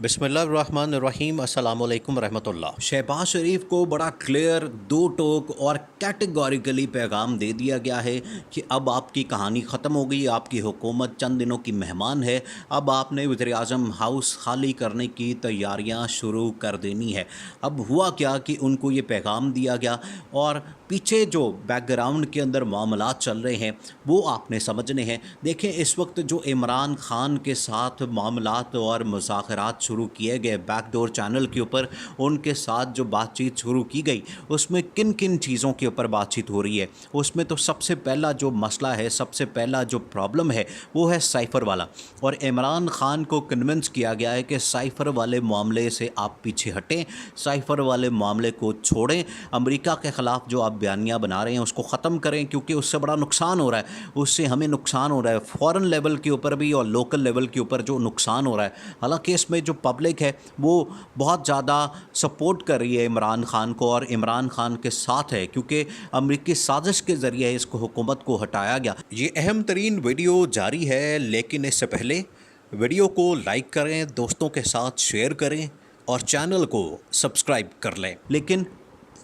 बिस्मिल्लाहिर्रहमानिर्रहीम अस्सलामुअलैकुम रहमतुल्लाह। शहबाज शरीफ को बड़ा क्लियर दो टोक और कैटेगोरिकली पैगाम दे दिया गया है कि अब आपकी कहानी ख़त्म हो गई, आपकी हुकूमत चंद दिनों की मेहमान है, अब आपने वज़ीर-ए-आज़म हाउस खाली करने की तैयारियां शुरू कर देनी है। अब हुआ क्या कि उनको ये पैगाम दिया गया और पीछे जो बैकग्राउंड के अंदर मामलात चल रहे हैं वो आपने समझने हैं। देखें, इस वक्त जो इमरान खान के साथ मामलात और मुज़ाकरात शुरू किए गए बैकडोर चैनल के ऊपर, उनके साथ जो बातचीत शुरू की गई उसमें किन किन चीज़ों के ऊपर बातचीत हो रही है। उसमें तो सबसे पहला जो मसला है, सबसे पहला जो प्रॉब्लम है वो है साइफ़र वाला। और इमरान खान को कन्विंस किया गया है कि साइफ़र वाले मामले से आप पीछे हटें, साइफ़र वाले मामले को छोड़ें, अमेरिका के ख़िलाफ़ जो आप बयानियाँ बना रहे हैं उसको ख़त्म करें, क्योंकि उससे बड़ा नुकसान हो रहा है, उससे हमें नुकसान हो रहा है फ़ॉरेन लेवल के ऊपर भी और लोकल लेवल के ऊपर जो नुकसान हो रहा है। हालांकि इसमें जो पब्लिक है वो बहुत ज़्यादा सपोर्ट कर रही है इमरान खान को और इमरान खान के साथ है, क्योंकि अमरीकी साजिश के ज़रिए इसको हुकूमत को हटाया गया। ये अहम तरीन वीडियो जारी है, लेकिन इससे पहले वीडियो को लाइक करें, दोस्तों के साथ शेयर करें और चैनल को सब्सक्राइब कर लें। लेकिन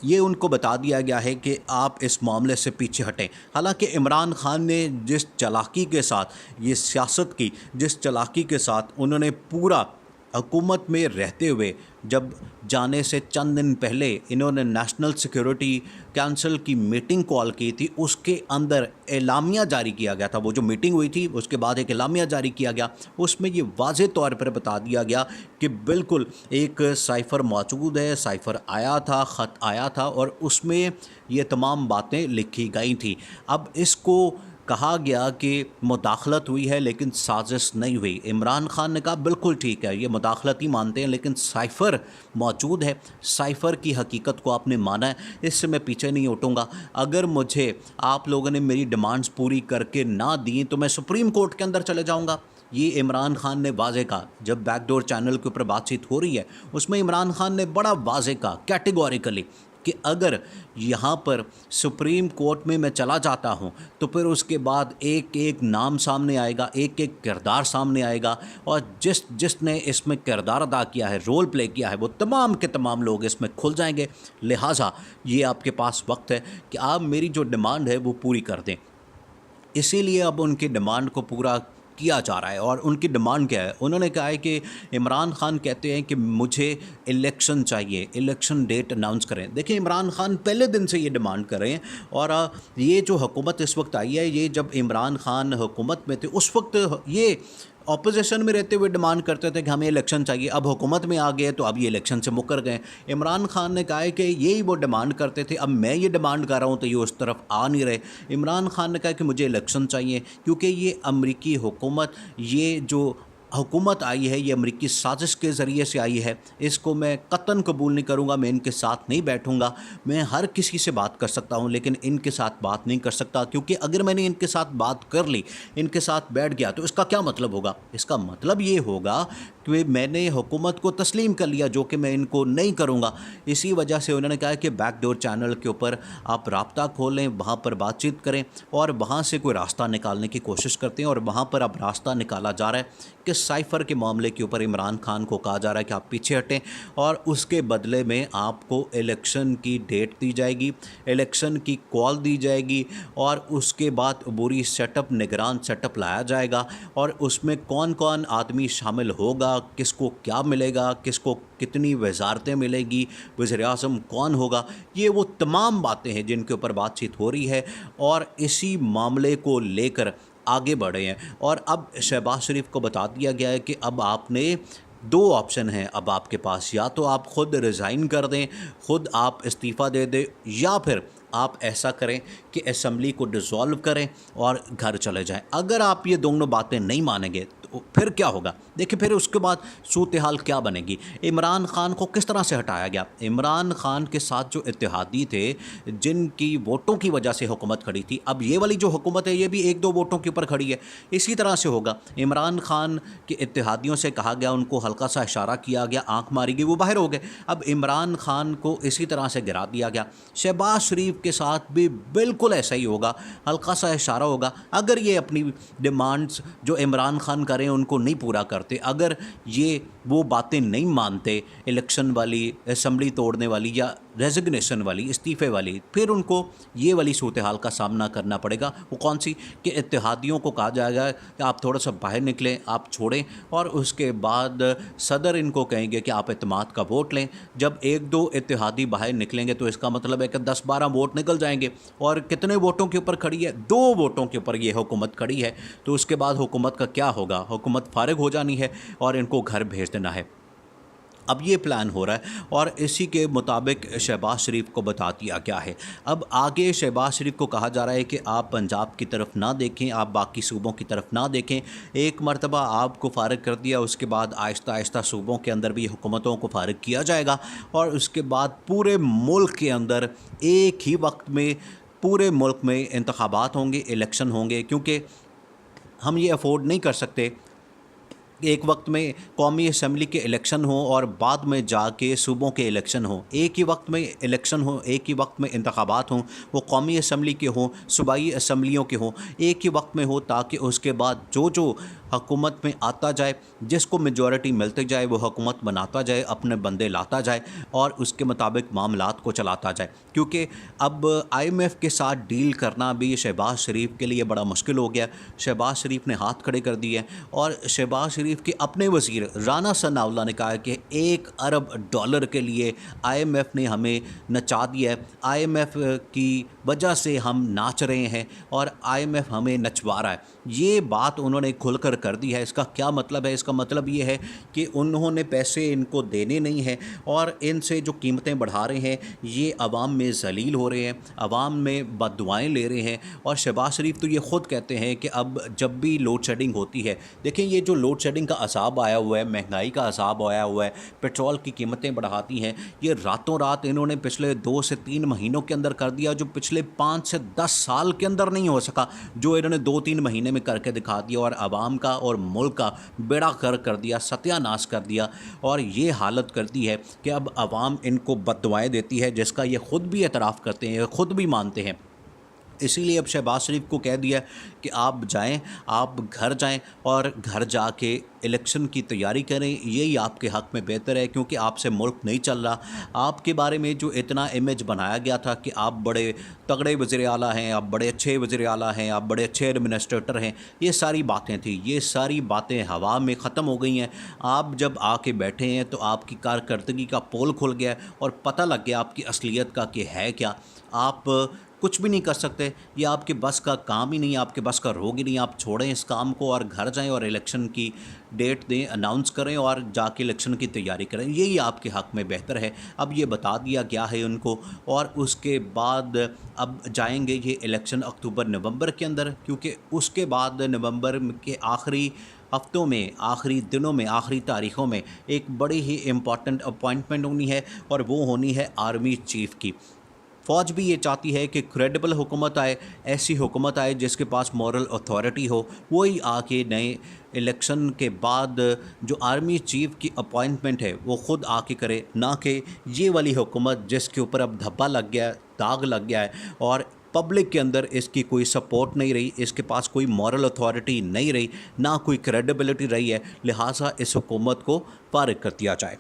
ये उनको बता दिया गया है कि आप इस मामले से पीछे हटें। हालांकि इमरान खान ने जिस चालाकी के साथ ये सियासत की, जिस चालाकी के साथ उन्होंने पूरा हुकूमत में रहते हुए, जब जाने से चंद दिन पहले इन्होंने नेशनल सिक्योरिटी काउंसिल की मीटिंग कॉल की थी, उसके अंदर एलामिया जारी किया गया था। वो जो मीटिंग हुई थी उसके बाद एक एलामिया जारी किया गया, उसमें ये वाज़े तौर पर बता दिया गया कि बिल्कुल एक साइफ़र मौजूद है, साइफ़र आया था, ख़त आया था और उसमें ये तमाम बातें लिखी गई थी। अब इसको कहा गया कि मुदाखलत हुई है लेकिन साजिश नहीं हुई। इमरान खान ने कहा बिल्कुल ठीक है, ये मुदाखलत ही मानते हैं, लेकिन साइफ़र मौजूद है, साइफ़र की हकीकत को आपने माना है, इससे मैं पीछे नहीं हटूँगा। अगर मुझे आप लोगों ने मेरी डिमांड्स पूरी करके ना दी तो मैं सुप्रीम कोर्ट के अंदर चले जाऊँगा। ये इमरान खान ने वाज़े कहा। जब बैकडोर चैनल के ऊपर बातचीत हो रही है उसमें इमरान खान ने बड़ा वाज़े कहा कैटेगोरिकली कि अगर यहाँ पर सुप्रीम कोर्ट में मैं चला जाता हूँ तो फिर उसके बाद एक एक नाम सामने आएगा, एक एक किरदार सामने आएगा और जिसने इसमें किरदार अदा किया है, रोल प्ले किया है, वो तमाम के तमाम लोग इसमें खुल जाएंगे। लिहाजा ये आपके पास वक्त है कि आप मेरी जो डिमांड है वो पूरी कर दें। इसीलिए अब उनकी डिमांड को पूरा किया जा रहा है। और उनकी डिमांड क्या है? उन्होंने कहा है कि इमरान खान कहते हैं कि मुझे इलेक्शन चाहिए, इलेक्शन डेट अनाउंस करें। देखिए, इमरान खान पहले दिन से ये डिमांड कर रहे हैं और ये जो हुकूमत इस वक्त आई है, ये जब इमरान खान हुकूमत में थे उस वक्त ये ऑपोजिशन में रहते हुए डिमांड करते थे कि हमें इलेक्शन चाहिए। अब हुकूमत में आ गए तो अब ये इलेक्शन से मुकर गए। इमरान खान ने कहा है कि यही वो डिमांड करते थे, अब मैं ये डिमांड कर रहा हूँ तो ये उस तरफ आ नहीं रहे। इमरान खान ने कहा कि मुझे इलेक्शन चाहिए, क्योंकि ये अमरीकी हुकूमत, ये जो हुकूमत आई है ये अमरीकी साजिश के ज़रिए से आई है, इसको मैं कतन कबूल नहीं करूँगा। मैं इनके साथ नहीं बैठूँगा। मैं हर किसी से बात कर सकता हूँ लेकिन इनके साथ बात नहीं कर सकता, क्योंकि अगर मैंने इनके साथ बात कर ली, इनके साथ बैठ गया तो इसका क्या मतलब होगा? इसका मतलब ये होगा कि मैंने हुकूमत को तस्लीम कर लिया, जो कि मैं इनको नहीं करूँगा। इसी वजह से उन्होंने कहा कि बैकडोर चैनल के ऊपर आप राब्ता खोलें, वहाँ पर बातचीत करें और वहाँ से कोई रास्ता निकालने की कोशिश करते हैं। और वहाँ पर अब रास्ता निकाला जा रहा है कि साइफ़र के मामले के ऊपर इमरान खान को कहा जा रहा है कि आप पीछे हटें और उसके बदले में आपको इलेक्शन की डेट दी जाएगी, इलेक्शन की कॉल दी जाएगी और उसके बाद अबूरी सेटअप, निगरान सेटअप लाया जाएगा और उसमें कौन कौन आदमी शामिल होगा, किसको क्या मिलेगा, किसको कितनी वजारतें मिलेगी, वज़ीर-ए-आज़म कौन होगा, ये वो तमाम बातें हैं जिनके ऊपर बातचीत हो रही है और इसी मामले को लेकर आगे बढ़े हैं। और अब शहबाज शरीफ को बता दिया गया है कि अब आपने दो ऑप्शन हैं अब आपके पास, या तो आप ख़ुद रिज़ाइन कर दें, ख़ुद आप इस्तीफ़ा दे दें, या फिर आप ऐसा करें कि असम्बली को डिसॉल्व करें और घर चले जाएं। अगर आप ये दोनों बातें नहीं मानेंगे तो फिर क्या होगा? देखिए, फिर उसके बाद सूरत हाल क्या बनेगी? इमरान खान को किस तरह से हटाया गया? इमरान खान के साथ जो इत्तेहादी थे, जिनकी वोटों की वजह से हुकूमत खड़ी थी, अब ये वाली जो हुकूमत है ये भी एक दो वोटों के ऊपर खड़ी है। इसी तरह से होगा। इमरान खान के इत्तेहादियों से कहा गया, उनको हल्का सा इशारा किया गया, आंख मारी गई, वो बाहर हो गए। अब इमरान खान को इसी तरह से गिरा दिया गया। शहबाज शरीफ के साथ भी बिल्कुल ऐसा ही होगा, हल्का सा इशारा होगा। अगर ये अपनी डिमांड्स जो इमरान खान कर करें उनको नहीं पूरा करते, अगर ये वो बातें नहीं मानते इलेक्शन वाली, असम्बली तोड़ने वाली या रेजिग्नेशन वाली, इस्तीफ़े वाली, फिर उनको ये वाली सूरत हाल का सामना करना पड़ेगा। वो कौन सी कि इत्तेहादियों को कहा जाएगा कि आप थोड़ा सा बाहर निकलें, आप छोड़ें, और उसके बाद सदर इनको कहेंगे कि आप इत्तेमाद का वोट लें। जब एक दो इत्तेहादी बाहर निकलेंगे तो इसका मतलब है कि 10-12 वोट निकल जाएंगे। और कितने वोटों के ऊपर खड़ी है? 2 वोटों के ऊपर ये हुकूमत खड़ी है। तो उसके बाद हुकूमत का क्या होगा? हुकूमत फारिग हो जानी है और इनको घर भेज देना है। अब ये प्लान हो रहा है और इसी के मुताबिक शहबाज शरीफ को बता दिया गया है। अब आगे शहबाज शरीफ को कहा जा रहा है कि आप पंजाब की तरफ ना देखें, आप बाकी सूबों की तरफ ना देखें। एक मरतबा आपको फ़ारिग कर दिया, उसके बाद आहिस्ता आहिस्ता सूबों के अंदर भी हुकूमतों को फ़ारिग किया जाएगा और उसके बाद पूरे मुल्क के अंदर एक ही वक्त में पूरे मुल्क में इंतखाबात होंगे, इलेक्शन होंगे, क्योंकि हम ये अफोर्ड नहीं कर सकते एक वक्त में कौमी असम्बली के इलेक्शन हो और बाद में जाके सूबों के इलेक्शन हो। एक ही वक्त में इलेक्शन हो, एक ही वक्त में इंतखाबात हों, वो कौमी असम्बली के हों, सूबाई असम्बलियों के हों, एक ही वक्त में हो, ताकि उसके बाद जो जो हुकूमत में आता जाए, जिसको मेजॉरिटी मिलते जाए, वो हुकूमत बनाता जाए, अपने बंदे लाता जाए और उसके मुताबिक मामलात को चलाता जाए। क्योंकि अब IMF के साथ डील करना भी शहबाज शरीफ के लिए बड़ा मुश्किल हो गया। शहबाज शरीफ ने हाथ खड़े कर दिए और शहबाज शरीफ के अपने वज़ीर राना सनाउल्लाह ने कहा कि $1 अरब के लिए IMF ने हमें नचा दिया है, IMF की वजह से हम नाच रहे हैं और IMF हमें नचवा रहा है। ये बात उन्होंने खुलकर कर दी है। इसका क्या मतलब है? इसका मतलब ये है कि उन्होंने पैसे इनको देने नहीं हैं और इनसे जो कीमतें बढ़ा रहे हैं, ये आवाम में ज़लील हो रहे हैं, आवाम में बद्दुआएं ले रहे हैं। और शहबाज शरीफ तो ये ख़ुद कहते हैं कि अब जब भी लोड शेडिंग होती है, देखें ये जो लोड शेडिंग का असाब आया हुआ है, महंगाई का असाब आया हुआ है, पेट्रोल की कीमतें बढ़ाती हैं, ये रातों रात इन्होंने पिछले 2 से 3 महीनों के अंदर कर दिया, जो पिछले 5 से 10 साल के अंदर नहीं हो सका, जो इन्होंने 2-3 महीने में करके दिखा दिया और आवाम का और मुल्क का बेड़ा कर दिया, सत्यानाश कर दिया। और ये हालत कर दी है कि अब आवाम इनको बद्दुआएं देती है, जिसका ये ख़ुद भी एतराफ़ करते हैं, ख़ुद भी मानते हैं। इसीलिए अब शहबाज शरीफ को कह दिया कि आप जाएं, आप घर जाएं और घर जाके इलेक्शन की तैयारी करें, यही आपके हक़ में बेहतर है, क्योंकि आपसे मुल्क नहीं चल रहा। आपके बारे में जो इतना इमेज बनाया गया था कि आप बड़े तगड़े वज़ीर आला हैं, आप बड़े अच्छे वज़ीर आला हैं, आप बड़े अच्छे एडमिनिस्ट्रेटर हैं, ये सारी बातें थी, ये सारी बातें हवा में ख़त्म हो गई हैं। आप जब आके बैठे हैं तो आपकी कारकर्दगी का पोल खुल गया और पता लग गया आपकी असलियत का कि है क्या। आप कुछ भी नहीं कर सकते, ये आपके बस का काम ही नहीं, आपके बस का रोग ही नहीं। आप छोड़ें इस काम को और घर जाएं और इलेक्शन की डेट दें, अनाउंस करें और जाके इलेक्शन की तैयारी करें, यही आपके हक़ में बेहतर है। अब ये बता दिया गया है उनको और उसके बाद अब जाएंगे ये इलेक्शन अक्टूबर-नवंबर के अंदर, क्योंकि उसके बाद नवंबर के आखिरी हफ्तों में, आखिरी दिनों में, आखिरी तारीख़ों में एक बड़ी ही इम्पॉर्टेंट अपॉइंटमेंट होनी है और वो होनी है आर्मी चीफ़ की। फ़ौज भी ये चाहती है कि क्रेडिबल हुकूमत आए, ऐसी हुकूमत आए जिसके पास मॉरल अथॉरिटी हो, वही आके नए इलेक्शन के बाद जो आर्मी चीफ़ की अपॉइंटमेंट है वो ख़ुद आके करे, ना कि ये वाली हुकूमत जिसके ऊपर अब धब्बा लग गया है, दाग लग गया है और पब्लिक के अंदर इसकी कोई सपोर्ट नहीं रही, इसके पास कोई मॉरल अथॉरिटी नहीं रही, ना कोई क्रेडिबिलिटी रही है। लिहाजा इस हुकूमत को फारिग कर दिया जाए।